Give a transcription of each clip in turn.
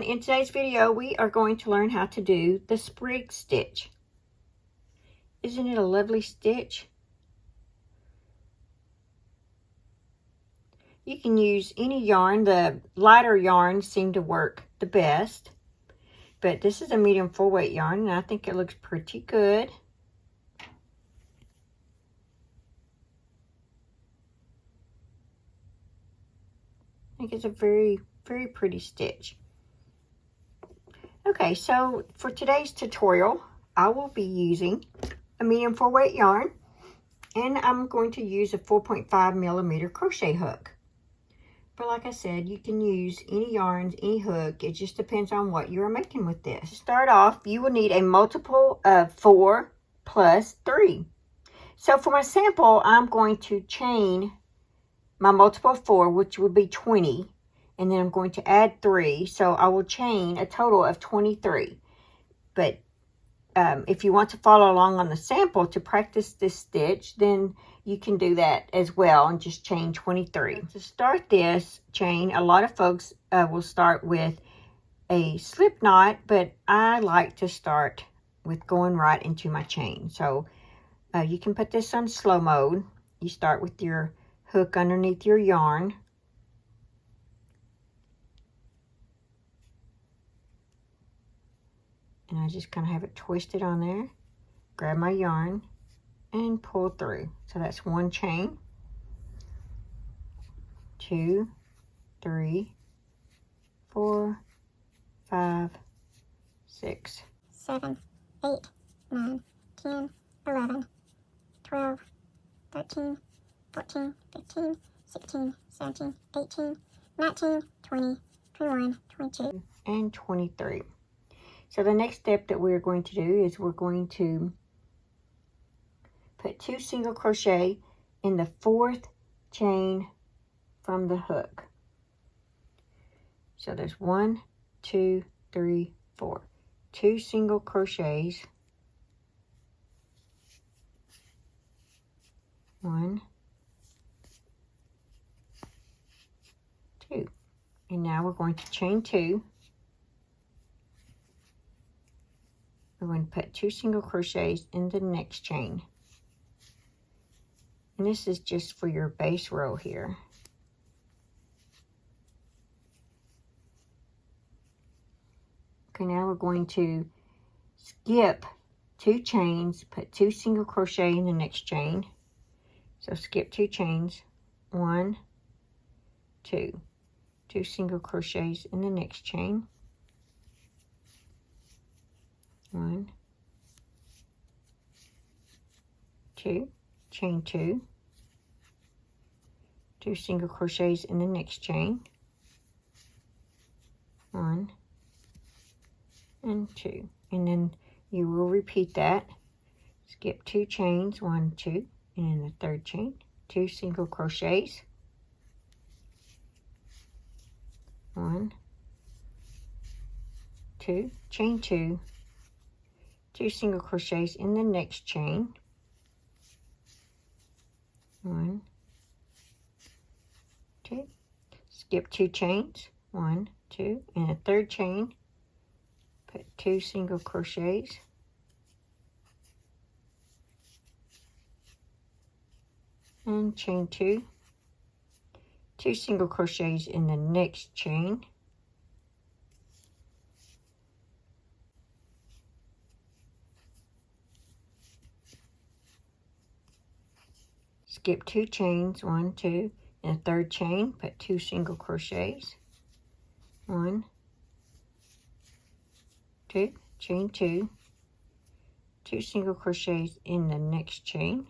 in today's video, we are going to learn how to do the sprig stitch. Isn't it a lovely stitch? You can use any yarn. The lighter yarns seem to work the best. But this is a medium full weight yarn, and I think it looks pretty good. I think it's a very, very pretty stitch. Okay, so for today's tutorial, I will be using a medium full weight yarn, and I'm going to use a 4.5mm crochet hook. But like I said, you can use any yarns, any hook. It just depends on what you are making with this. To start off, you will need a multiple of 4 plus 3. So for my sample, I'm going to chain my multiple of 4, which would be 20. And then I'm going to add 3. So I will chain a total of 23. But if you want to follow along on the sample to practice this stitch, then you can do that as well and just chain 23. To start this chain, a lot of folks will start with a slip knot, but I like to start with going right into my chain. So you can put this on slow mode. You start with your hook underneath your yarn. And I just kind of have it twisted on there. Grab my yarn and pull through. So that's one chain. 2, 3, 4, 5, 6, 7, 8, 9, 10, 11, 12, 13, 14, 15, 16, 17, 18, 19, 20, 21, 22, and 23. So the next step that we're going to do is we're going to put 2 single crochet in the 4th chain from the hook. So there's 1, 2, 3, 4. 2 single crochets. 1, 2. And now we're going to chain 2. We're going to put 2 single crochets in the next chain. And this is just for your base row here. Okay, now we're going to skip 2 chains, put 2 single crochet in the next chain. So skip 2 chains, 1, 2. 2 single crochets in the next chain. 1, 2, chain 2, 2 single crochets in the next chain, 1 and 2, and then you will repeat that. Skip 2 chains, 1, 2, and in the 3rd chain, 2 single crochets, 1, 2, chain 2, 2 single crochets in the next chain, 1, 2, skip 2 chains, 1, 2, and a 3rd chain, put 2 single crochets, and chain 2, 2 single crochets in the next chain, skip 2 chains, 1, 2, and a 3rd chain, put 2 single crochets, 1, 2, chain 2, 2 single crochets in the next chain,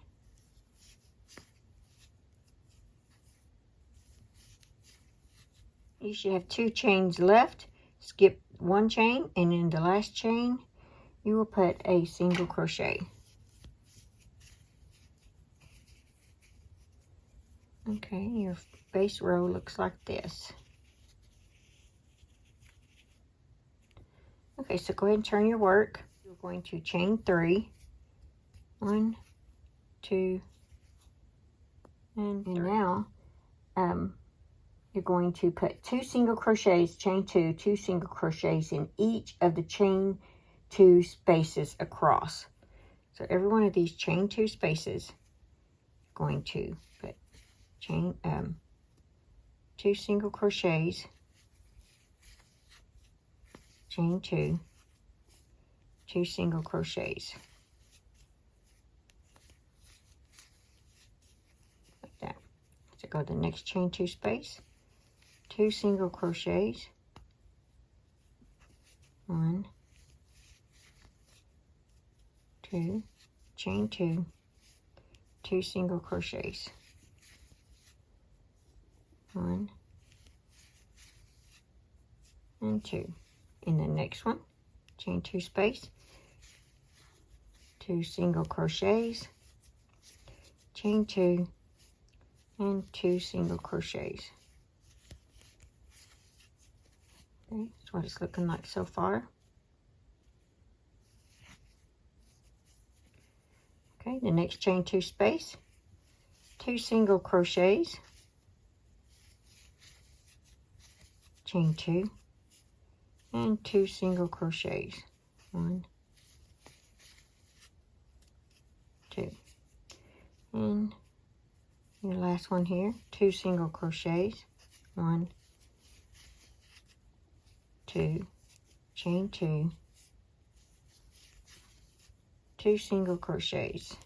you should have 2 chains left. Skip 1 chain, and in the last chain you will put a single crochet. Okay, your base row looks like this. Okay, so go ahead and turn your work. You're going to chain 3. 1, 2, and now you're going to put 2 single crochets, chain 2, 2 single crochets in each of the chain 2 spaces across. So every one of these chain 2 spaces, going to put 2 single crochets, chain 2, 2 single crochets. Like that. So go to the next chain 2 space, 2 single crochets, 1, 2, chain 2, 2 single crochets, 1 and 2. In the next one, chain 2 space, 2 single crochets, chain 2, and 2 single crochets. Okay, that's what it's looking like so far. Okay, the next chain 2 space, 2 single crochets, chain 2, and 2 single crochets, 1, 2, and your last one here, 2 single crochets, 1, 2, chain 2, 2 single crochets.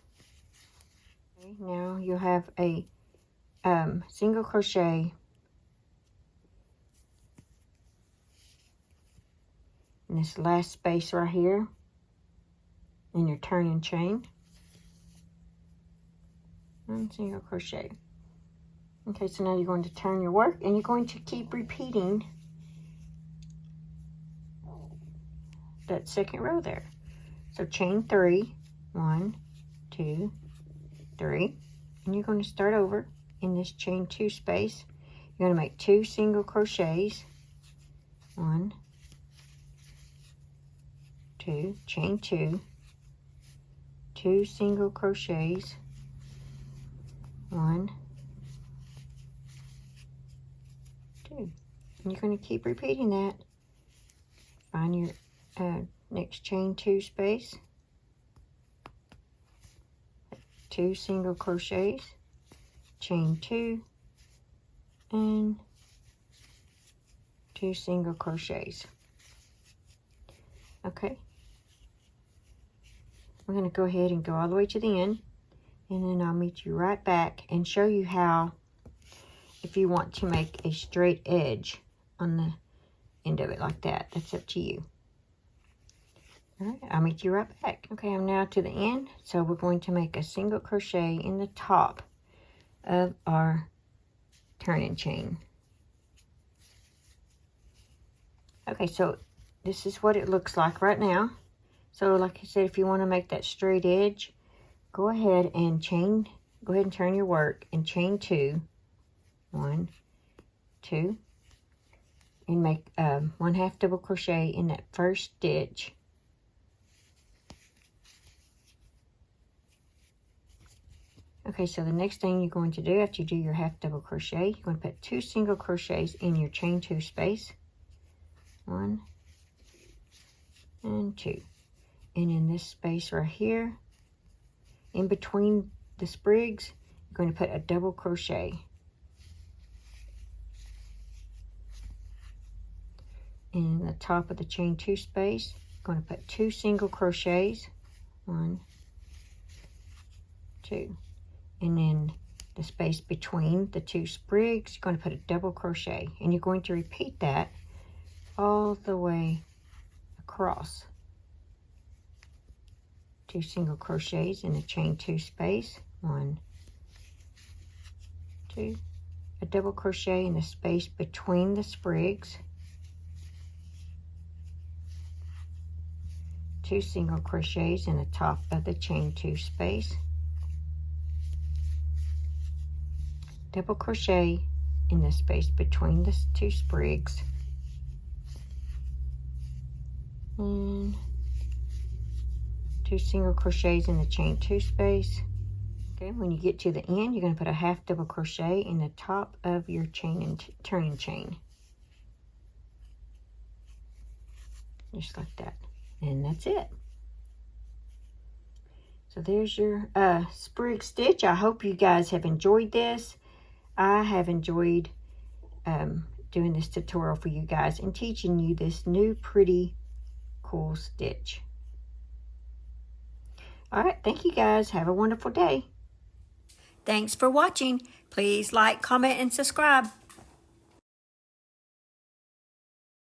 Okay, now you have a single crochet in this last space right here in your turning chain, 1 single crochet. Okay, so now you're going to turn your work and you're going to keep repeating that second row there. So chain 3, 1, 2, 3, and you're going to start over in this chain 2 space. You're going to make 2 single crochets, 1, 2, chain 2, 2 single crochets, 1, 2, and you're going to keep repeating that. Find your next chain 2 space, 2 single crochets, chain 2, and 2 single crochets. Okay, we're going to go ahead and go all the way to the end, and then I'll meet you right back and show you how, if you want to make a straight edge on the end of it like that, that's up to you. All right, I'll meet you right back. Okay, I'm now to the end, so we're going to make a single crochet in the top of our turning chain. Okay, so this is what it looks like right now. So like I said, if you want to make that straight edge, go ahead and turn your work and chain 2, 1, 2, and make 1/2 double crochet in that first stitch. Okay, so the next thing you're going to do after you do your 1/2 double crochet, you're going to put 2 single crochets in your chain 2 space, 1 and 2, and in this space right here, in between the sprigs, you're going to put a double crochet. In the top of the chain 2 space, you're going to put 2 single crochets, 1, 2, and in the space between the 2 sprigs, you're going to put a double crochet, and you're going to repeat that all the way across. 2 single crochets in the chain 2 space, 1, 2, a double crochet in the space between the sprigs, 2 single crochets in the top of the chain 2 space, double crochet in the space between the 2 sprigs, and 2 single crochets in the chain 2 space, Okay, when you get to the end, you're going to put a half double crochet in the top of your chain and turning chain. Just like that. And that's it. So there's your sprig stitch. I hope you guys have enjoyed this. I have enjoyed doing this tutorial for you guys and teaching you this new pretty cool stitch. All right, thank you guys. Have a wonderful day. Thanks for watching. Please like, comment, and subscribe.